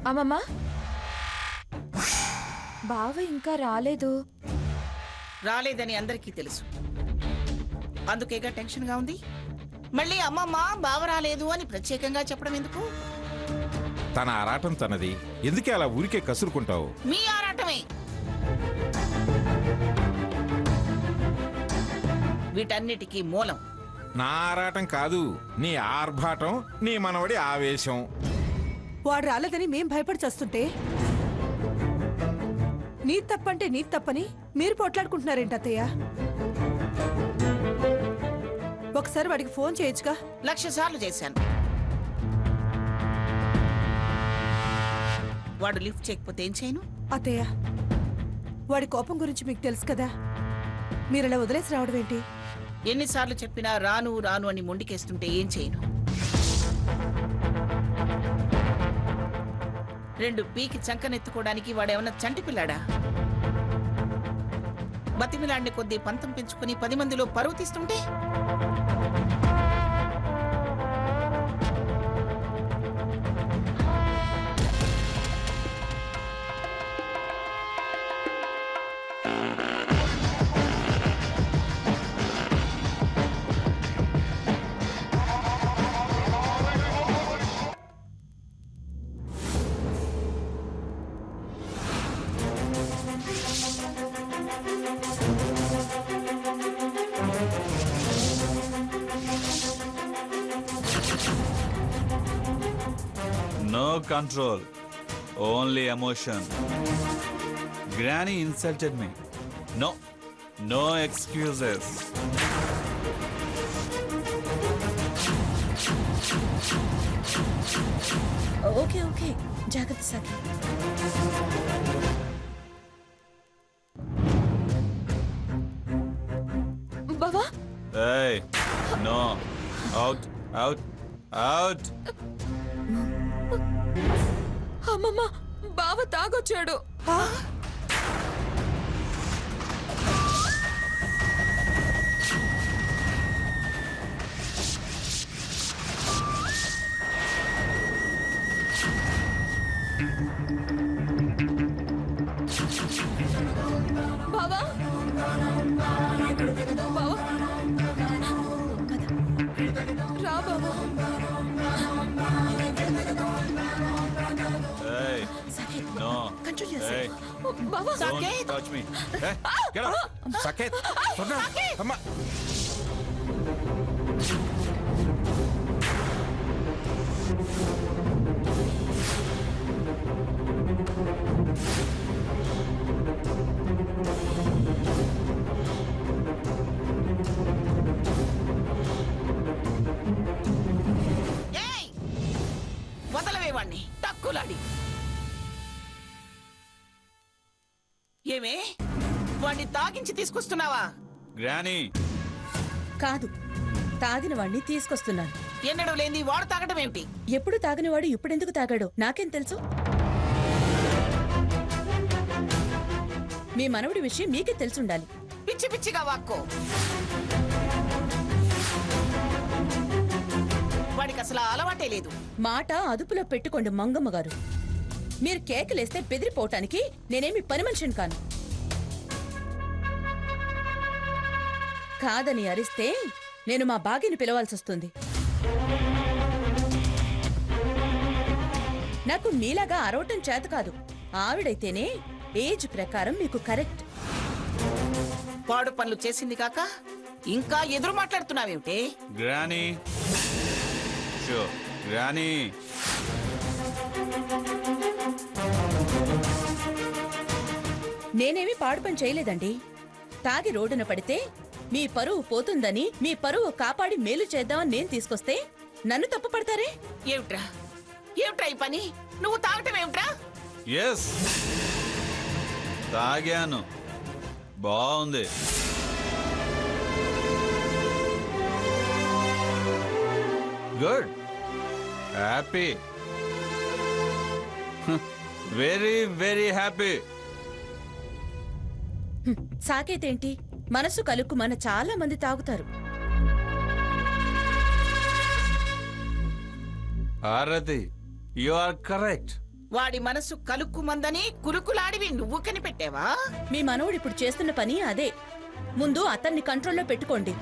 అమ్మమ్మ, బావ ఇంకా రాలేదని అందరికీ తెలుసు. అందుకేగా టెన్షన్గా ఉంది. మళ్ళీ అమ్మమ్మ బావ రాలేదు అని ప్రత్యేకంగా చెప్పడం ఎందుకు? తన ఆరాటం తనది, ఎందుకే అలా ఊరికే కసురుకుంటావు? మీ ఆరాటమే. వీటన్నిటికీ మూలం నా ఆరాటం కాదు, నీ ఆర్భాటం, నీ మనవడి ఆవేశం. వాడు రాలేదని మేం భయపడి చేస్తుంటే నీ తప్పంటే నీ తప్పని మీరు పోట్లాడుకుంటున్నారేంటి అత్తయ్య? ఒకసారి వాడికి ఫోన్ చేయొచ్చుగా. 1,00,000 సార్లు చేశాను. వాడు లిఫ్ట్ చేయకపోతే ఏం చేయను? అత్తయ్య, వాడి కోపం గురించి మీకు తెలుసు కదా, మీరు అలా వదిలేసి రావడం ఏంటి? ఎన్నిసార్లు చెప్పినా రాను రాను అని మొండికేస్తుంటే ఏం చేయను? 2 పీకి చంకనెత్తుకోవడానికి వాడేమన్నా చంటి పిల్లాడా? బతిమిలాడిని కొద్దీ పంతం పెంచుకుని 10 మందిలో పరువు తీస్తుంటే No control, only emotion. Granny insulted me. No excuses. Okay, జాగ్రత్త సాకి. బావా, Hey, no. Out. అమ్మమ్మ, బావ తాగొచ్చాడు. బావా, రా బావా. Hey, no. కంట్రోల్ చేసి Hey, బావా. don't touch me. Hey, get up. Saket, Swarna, అమ్మా. ఏయ్! వదలవే వాణ్ణి తక్కులాడి. ఏమే, వాణ్ణి తాగించి తీసుకొస్తున్నావా? Granny. కాదు, తాగిన వాణ్ణి తీసుకొస్తున్నాను. ఎన్నడూ లేని వాడు తాగడం ఏమిటి? ఎప్పుడు తాగినవాడు ఇప్పుడెందుకు తాగాడో నాకేం తెలుసు? మీ మనవడి విషయం మీకే తెలుసుండాలి. పిచ్చి పిచ్చిగా వాక్కో. వాడికి అసలు అలవాటే లేదు. మాట అదుపులో పెట్టుకోండి మంగమ్మ గారు. మీరు కేకలేస్తే బెదిరిపోవటానికి నేనేమి పని మనిషిని కాను. కాదని అరిస్తే నేను మా బాగిని పిలవాల్సి వస్తుంది. నాకు మీలాగా అరవటం చేత కాదు. ఆవిడైతేనే ఏజ్ ప్రకారం మీకు కరెక్ట్. పాడు పనులు చేసింది కాక ఇంకా ఎదురు మాట్లాడుతున్నావేమిటి? Granny. Sure. Granny. నేనేమి పాడు పని చేయలేదండి. తాగి రోడ్డున పడితే మీ పరువు పోతుందని మీ పరువు కాపాడి మేలు చేద్దామని నేను తీసుకొస్తే నన్ను తప్పు పడతారే? ఏమిట్రా ఈ పని? నువ్వు తాగటం ఏమిట్రా? Yes. తాగాను. బాగుంది. Good. Happy. Very happy. సాకేతేంటి? మనసు కలుక్కు మన చాలా మంది తాగుతారు. Arati, you are correct. వాడి మనసు కలుక్కుమందని కులుకులాడివి నువ్వు కనిపెట్టావా? మీ మనవడు ఇప్పుడు చేస్తున్న పని అదే. ముందు అతన్ని కంట్రోల్లో పెట్టుకోండి,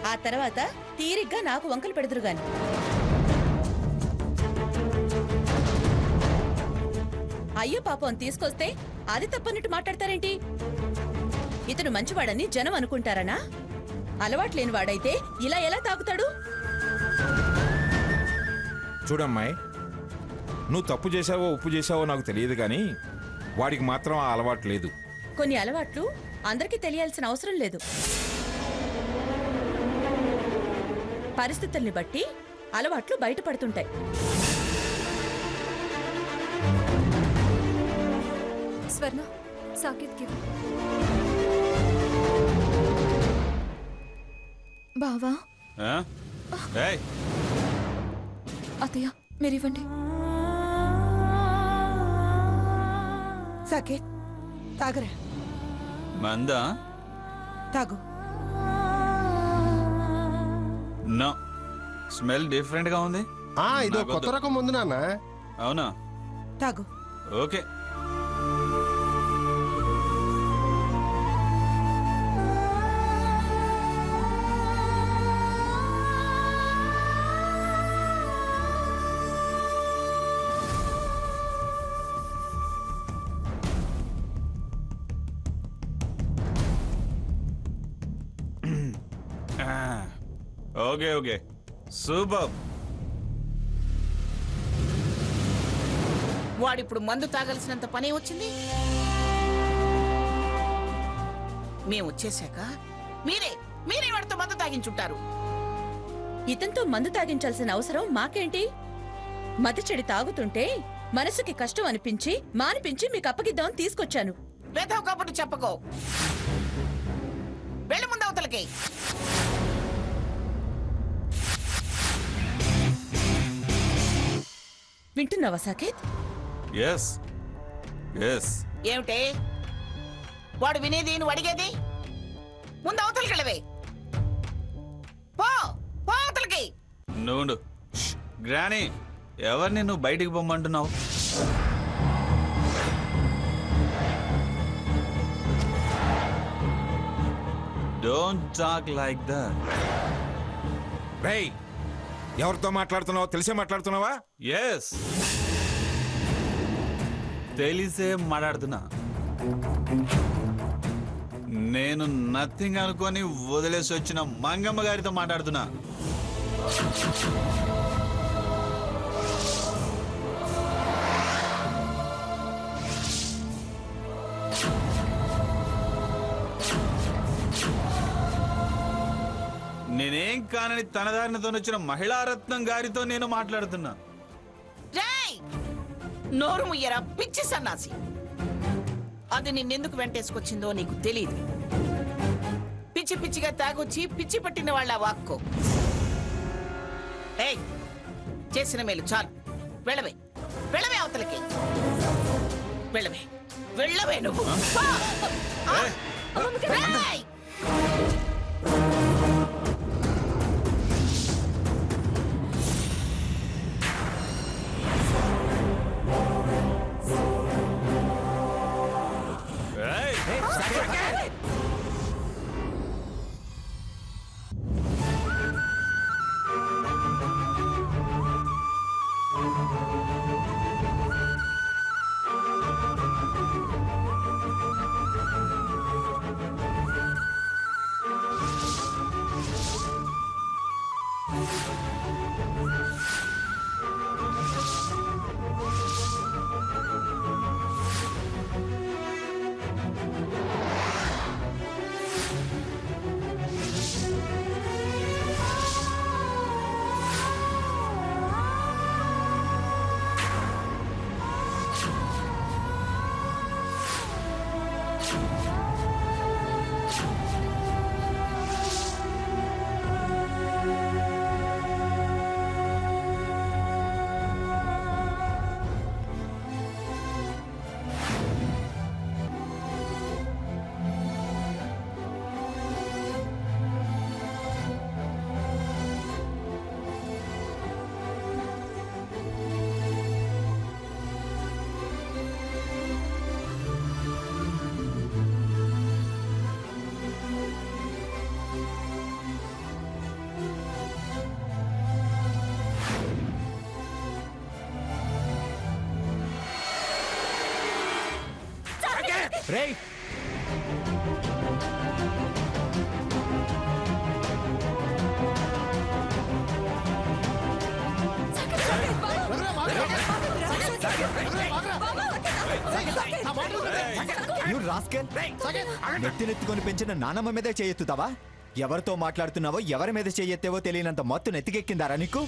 ఆ తర్వాత తీరిగ్గా నాకు వంకలు పెడదురు గాని. అయ్యో పాపం తీసుకొస్తే అది తప్పన్నట్టు మాట్లాడతారేంటి? ఇతను మంచివాడని జనం అనుకుంటారనా? అలవాట్లేని వాడైతే ఇలా ఎలా తాగుతాడు? చూడమ్మాయి, నువ్వు తప్పు చేసావో ఉప్పు చేసావో నాకు తెలియదు కానీ వాడికి మాత్రం ఆ అలవాటు లేదు. కొన్ని అలవాట్లు అందరికీ తెలియాల్సిన అవసరం లేదు. పరిస్థితుల్ని బట్టి అలవాట్లు బయటపడుతుంటాయి. స్వర్ణ, సాకేత్కి బావా. ఏయ్, అత్తయ్య మీరివ్వండి. సాకేత్, తాగరా, మందా? తాగు. నో, స్మెల్ డిఫరెంట్ గా ఉంది. ఇదో నాకొద్దు. కొత్త రకం ఉంది నాన్న. అవునా? తాగు. ఓకే. Okay okay, super. వాడిప్పుడు మందు తాగాల్సినంత పనే వచ్చింది. మేము వచ్చేశాక మీరే మీరే వాడితో మందు తాగించుంటారు. ఇతంతో మందు తాగించాల్సిన అవసరం మాకేంటి? మతి చెడి తాగుతుంటే మనసుకి కష్టం అనిపించి మానిపించి మీకు అప్పగిద్దామని తీసుకొచ్చాను. వేదవ కబుర్లు చెప్పకో. వెళ్ళి ముందు అవతలకి. వింటున్నావా సాకేత్? Yes yes. ఏమిటే వాడు వినేది నువ్వు అడిగేది? ముందు అవతలకి వెళ్ళవే. పో పో అవతలకి. నువ్వు గ్రానీ, ఎవరిని నువ్వు బయటికి పొమ్మంటున్నావు? Don't talk like that. రేయ్, ఎవరితో మాట్లాడుతున్నావో తెలిసే మాట్లాడుతున్నావా? ఎస్, తెలిసే మాట్లాడుతున్నా. నేను నథింగ్ అనుకొని వదిలేసి వచ్చిన మంగమ్మ గారితో మాట్లాడుతున్నా. నేనేం కానని తనదారినతో వచ్చిన మహిళారత్నం గారితో నేను మాట్లాడుతున్నా. రేయ్, నోరు ముయ్యరా పిచ్చి సన్నాసి. అది నిన్నెందుకు వెంటేసుకొచ్చిందో నీకు తెలియదు. పిచ్చి పిచ్చిగా తాగొచ్చి పిచ్చి పట్టిన వాళ్ళ వాక్కో. ఏయ్, చేసిన మేలు చాలు. వెళ్ళవే వెళ్ళవే అవతలకి. వెళ్ళవే వెళ్ళవే నువ్వు. రేయ్! రేయ్ నువ్వు రాస్కెల్ నెత్తినెత్తుకొని పెంచిన నానమ్మ మీదే చేయెత్తుతావా? ఎవరితో మాట్లాడుతున్నావో ఎవరి మీద చెయ్యెత్తేవో తెలియనంత మత్తు నెత్తికెక్కిందారా నీకు?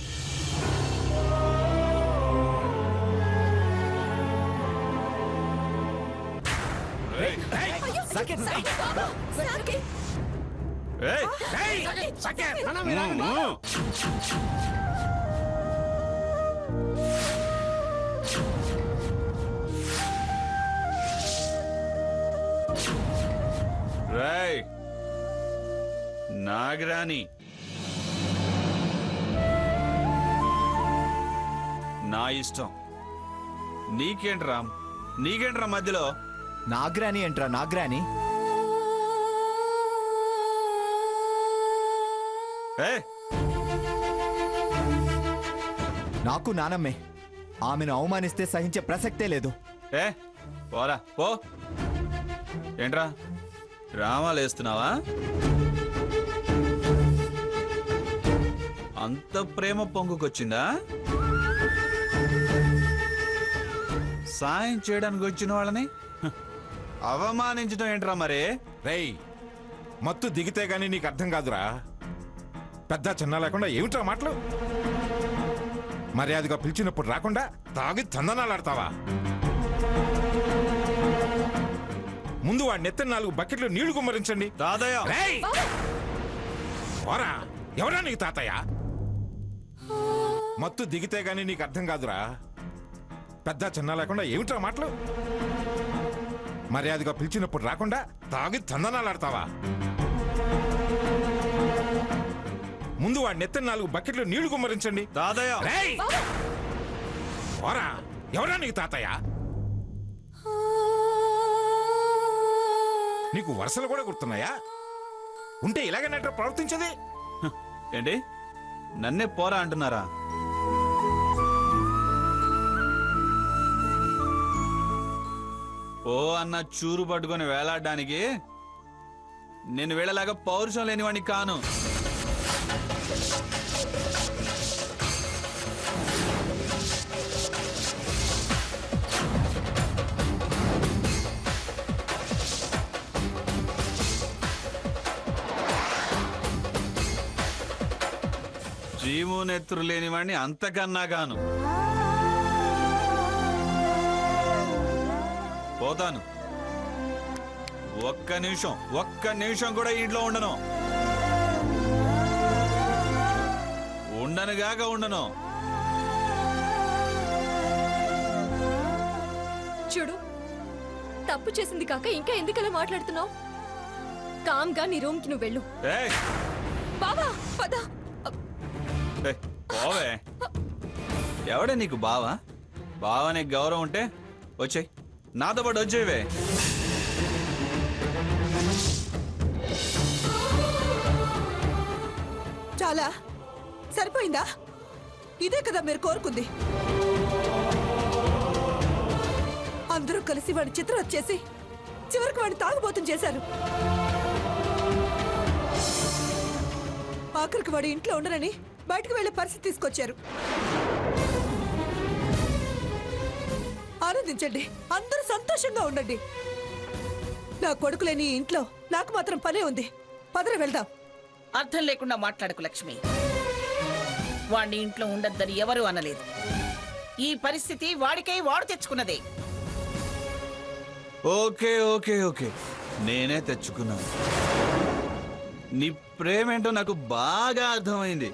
రేయ్ నాగరాణి, నా ఇష్టం. నీకేంట్రా మధ్యలో? నాగ్రాని ఏంట్రా నాగ్రాని? నాకు నానమ్మే. ఆమెను అవమానిస్తే సహించే ప్రసక్తే లేదు. పోరా పో. ఏంట్రా డ్రామాలు వేస్తున్నావా? అంత ప్రేమ పొంగుకొచ్చిందా? సాయం చేయడానికి వచ్చిన వాళ్ళని అవమానించడం ఏంట్రా మరి? రేయ్, మత్తు దిగితే గానీ నీకు అర్థం కాదురా. పెద్ద చిన్న లేకుండా ఏమిట్రా మాటలు? మర్యాదగా పిలిచినప్పుడు రాకుండా తాగి చందనాలాడతావా? ముందు వాడి నెత్తిన 4 బకెట్లు నీళ్లు గుమ్మరించండి. తాతయ్య పోరా, ఎవరా నీకు తాతయ్య? మత్తు దిగితే గానీ నీకు అర్థం కాదురా. పెద్ద చిన్న లేకుండా ఏమిట్రా మాటలు? మర్యాదగా పిలిచినప్పుడు రాకుండా తాగి చందనాలాడతావా? ముందు వాడి నెత్తిన 4 బకెట్లు నీళ్లు గుమ్మరించండి. తాతయ్య పోరా, ఎవరా నీకు తాతయ్య? నీకు వరుసలు కూడా గుర్తున్నాయా? ఉంటే ఇలాగనట్టు ప్రవర్తించది. ఏంటి నన్నే పోరా అంటున్నారా? ఓ అన్న చూరు పట్టుకొని వేలాడడానికి నేను వేళలాగా పౌరుషం లేనివాడిని కాను. జీము నెత్తురు లేనివాడిని అంతకన్నా కాను. పోతాను. ఒక్క నిమిషం కూడా ఇంట్లో ఉండను. ఉండను. చూడు, తప్పు చేసింది కాక ఇంకా ఎందుకలా మాట్లాడుతున్నావు? కామ్గా నీ రూమ్కి నువ్వు వెళ్ళు. బావా పద. పోవే. ఎవడే నీకు బావా? బావా నీకు గౌరవం ఉంటే వచ్చేయ్, నాతో పాటు వచ్చేవే. చాలా సరిపోయిందా? ఇదే కదా మీరు కోరుకుంది. అందరూ కలిసి వాడి చిత్రం వచ్చేసి చివరికి వాడిని తాగుబోతం చేశారు. ఆఖరికి వాడి ఇంట్లో ఉండరని బయటకు వెళ్లే పరిస్థితి తీసుకొచ్చారు. ఆనందించండి, అందరూ సంతోషంగా ఉండండి. నా కొడుకు లేని ఇంట్లో నాకు మాత్రం పనే ఉంది. పదర వెళ్దాం. అర్థం లేకుండా మాట్లాడకు లక్ష్మి. వాడిని ఇంట్లో ఉండద్దని ఎవరూ అనలేదు. ఈ పరిస్థితి వాడికై వాడు తెచ్చుకున్నదే. ఓకే నేనే తెచ్చుకున్నాను. నీ ప్రేమేంటో నాకు బాగా అర్థమైంది.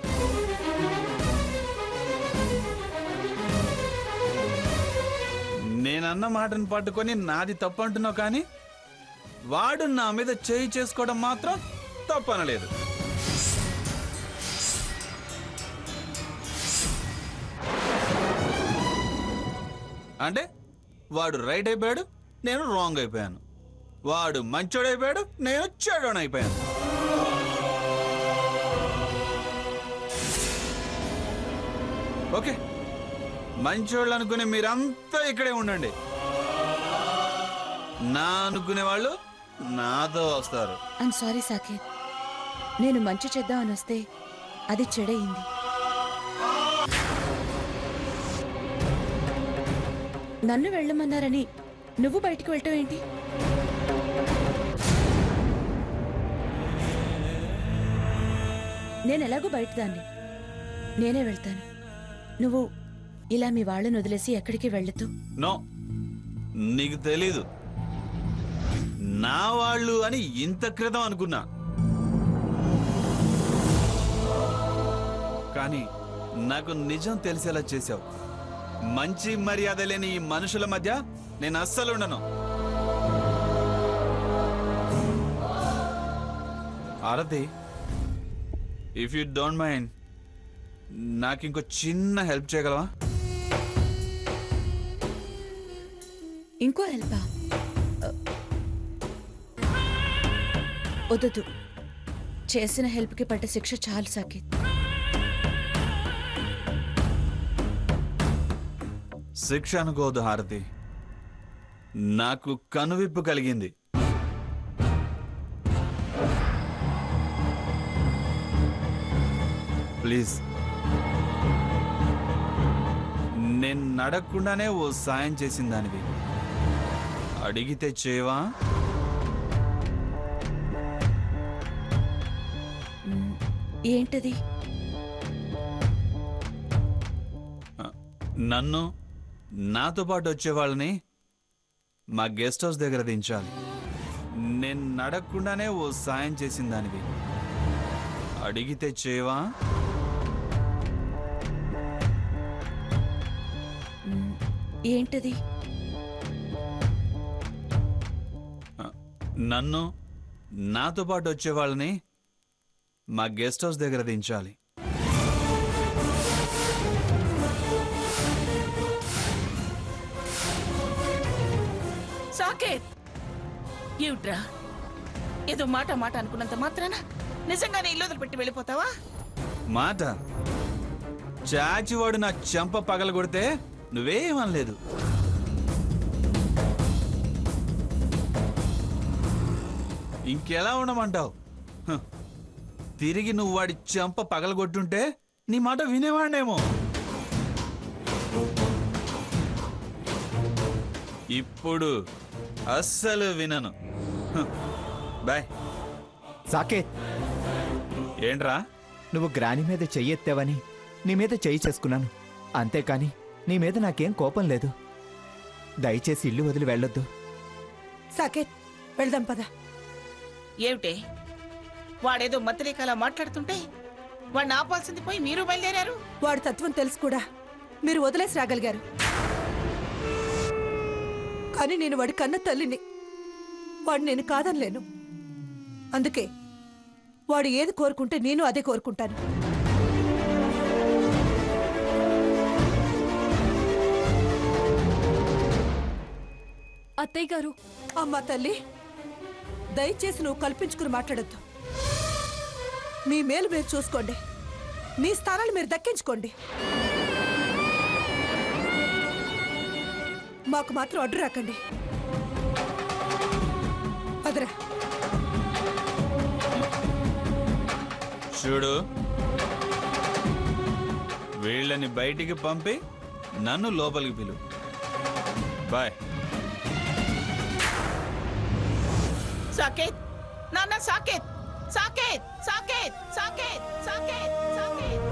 నేనన్న మాటను పట్టుకొని నాది తప్పు అంటున్నావు, కానీ వాడు నా మీద చేయి చేసుకోవడం మాత్రం తప్పనలేదు. అంటే వాడు రైట్ అయిపోయాడు, నేను రాంగ్ అయిపోయాను. వాడు మంచోడైపోయాడు, నేను చెడోనైపోయాను. ఓకే, మంచోళ్ళు అనుకుని మీరంతా ఇక్కడే ఉండండి. నా అనుకునే వాళ్ళు నాతో వస్తారు. ఐమ్ సారీ సాకేత్, నేను మంచి చేద్దామని వస్తే అది చెడయింది. నన్ను వెళ్ళమన్నారని నువ్వు బయటికి వెళ్ళటం ఏంటి? నేను ఎలాగో బయటదాన్ని, నేనే వెళ్తాను. నువ్వు ఇలా మీ వాళ్ళని వదిలేసి ఎక్కడికి వెళ్ళదు. నో, నీకు తెలీదు. నా వాళ్ళు అని ఇంత క్రితం అనుకున్నా, కానీ నాకు నిజం తెలిసేలా చేశావు. మంచి మర్యాద లేని ఈ మనుషుల మధ్య నేను అస్సలు ఉండను. ఆరతి, ఇఫ్ యూ డోంట్ మైండ్, నాకు ఇంకో చిన్న హెల్ప్ చేయగలవా? ఇంకో హెల్పా? వద్దు, చేసిన హెల్ప్కి పడ్డ శిక్ష చాలు సాకేత్. శిక్ష అనుకోదు హారతి, నాకు కనువిప్పు కలిగింది. ప్లీజ్, నేను నడకుండానే ఓ సాయం చేసిన దానివి, అడిగితే చేయవా? ఏంటది? నన్ను, నాతో పాటు వచ్చే వాళ్ళని మా గెస్ట్ హౌస్ దగ్గర దించాలి. నేను నడకుండానే ఓ సాయం చేసిన దానివి, అడిగితే చేయవా? ఏంటది? నన్ను, నాతో పాటు వచ్చే వాళ్ళని మా గెస్ట్ హౌస్ దగ్గర దించాలి. సాకేత్, ఏమిట్రా ఏదో మాట మాట అనుకున్నంత మాత్రాన నిజంగానే ఇల్లు వదిలిపెట్టి వెళ్ళిపోతావా? మాట చాచివాడు నా చెంప పగల కొడితే నువ్వేమనలేదు. ఇంకెలా ఉండమంటావు? తిరిగి నువ్వు వాడి చెంప పగలగొట్టుంటే నీ మాట వినేవాడేమో. ఇప్పుడు అస్సలు వినను. బాయ్. సాకేత్, ఏంట్రా? నువ్వు గ్రాని మీద చెయ్యెత్తావని నీ మీద చెయ్యి చేసుకున్నాను, అంతేకాని నీ మీద నాకేం కోపం లేదు. దయచేసి ఇల్లు వదిలి వెళ్ళొద్దు. సాకేత్, వెళ్దాం పద. ఏమిటే వాడేదో మత్తిరేకలా మాట్లాడుతుంటే వాడిని ఆపాల్సింది పోయి మీరు బయలుదేరారు. వాడి తత్వం తెలుసు కూడా మీరు వదిలేసి రాగలిగారు. కానీ నేను వాడి కన్న తల్లిని, వాడు నేను కాదనలేను. అందుకే వాడు ఏది కోరుకుంటే నేను అదే కోరుకుంటాను. అత్తయ్య గారు, అమ్మా తల్లి, దయచేసి నువ్వు కల్పించుకుని మాట్లాడొద్దు. మీ మేలు మీరు చూసుకోండి, మీ స్థానాలు మీరు దక్కించుకోండి. మాకు మాత్రం అడ్డు రాకండి. అదరా చూడు, వీళ్ళని బయటికి పంపి నన్ను లోపలికి పిలు. బాయ్. సాకేత్, నాన్న సాకేత్, సాకేత్, సాకేత్, సాకేత్, సాకేత్, సాకేత్.